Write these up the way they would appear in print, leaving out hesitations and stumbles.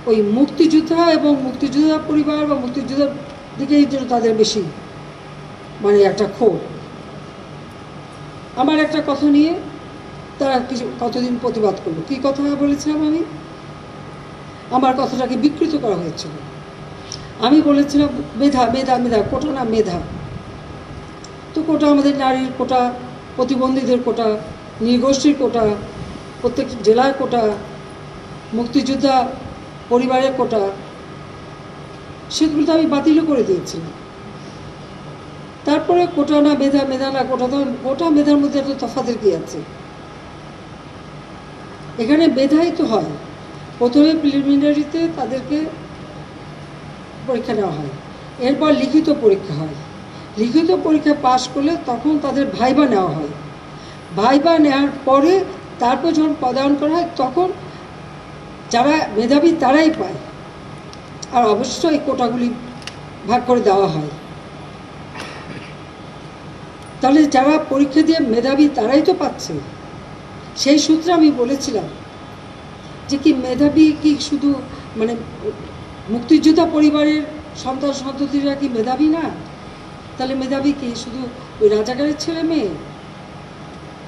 ওই মুক্তিযোদ্ধা এবং মুক্তিযোদ্ধা পরিবার বা মুক্তিযোদ্ধার দিকেই যেন তাদের বেশি মানে একটা ক্ষোভ। আমার একটা কথা নিয়ে তারা কিছু কতদিন প্রতিবাদ করলো। কী কথা বলেছিলাম আমি? আমার কথাটাকে বিকৃত করা হয়েছিল। আমি বলেছিলাম মেধা মেধা মেধা, কোটা না মেধা। তো কোটা আমাদের নারীর কোটা, প্রতিবন্ধীদের কোটা, নৃগোষ্ঠীর কোটা, প্রত্যেক জেলার কোটা, মুক্তিযোদ্ধা পরিবারের কোটা, সেগুলো তো আমি বাতিলও করে দিয়েছিলাম। তারপরে কোটা না মেধা, মেধা না কোটা, তো কোটা মেধার মধ্যে একটা তফাতের কী আছে? এখানে মেধাই তো হয়। প্রথমে প্রিলিমিনারিতে তাদেরকে পরীক্ষা নেওয়া হয়, এরপর লিখিত পরীক্ষা হয়। লিখিত পরীক্ষা পাশ করলে তখন তাদের ভাইবা নেওয়া হয়। ভাইবা নেওয়ার পরে তারপর যখন পদায়ন করা হয় তখন যারা মেধাবী তারাই পায়। আর অবশ্যই এই কোটাগুলি ভাগ করে দেওয়া হয়। তাহলে যারা পরীক্ষা দিয়ে মেধাবী তারাই তো পাচ্ছে। সেই সূত্রে আমি বলেছিলাম যে কি মেধাবী কি শুধু মানে মুক্তিযোদ্ধা পরিবারের সন্তান সন্ততিরা কি মেধাবী না? তাহলে মেধাবী কি শুধু ওই রাজাকারের ছেলে মেয়ে?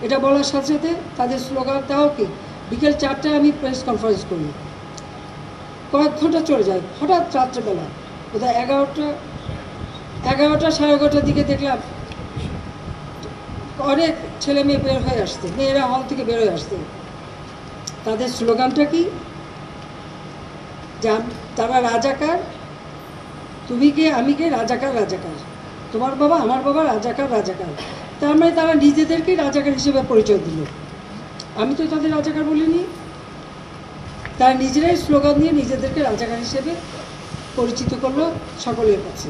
এটা বলার সাথে সাথে তাদের স্লোগান তাও কি বিকেল 4টায় আমি প্রেস কনফারেন্স করি, কয়েক ঘন্টা চলে যায়। হঠাৎ রাত্রেবেলা বোধহয় 11টা 11:30টার দিকে দেখলাম অনেক ছেলে মেয়ে বের হয়ে আসছে, মেয়েরা হল থেকে বের হয়ে আসছে। তাদের স্লোগানটা কি? যে তারা রাজাকার, তুমি কে আমি কে, রাজাকার রাজাকার, তোমার বাবা আমার বাবা, রাজাকার রাজাকার। তার মানে তারা নিজেদেরকেই রাজাকার হিসেবে পরিচয় দিল। আমি তো তাদের রাজাকার বলিনি। তারা নিজেরাই স্লোগান দিয়ে নিজেদেরকে রাজাকার হিসেবে পরিচিত করলো সকলের কাছে।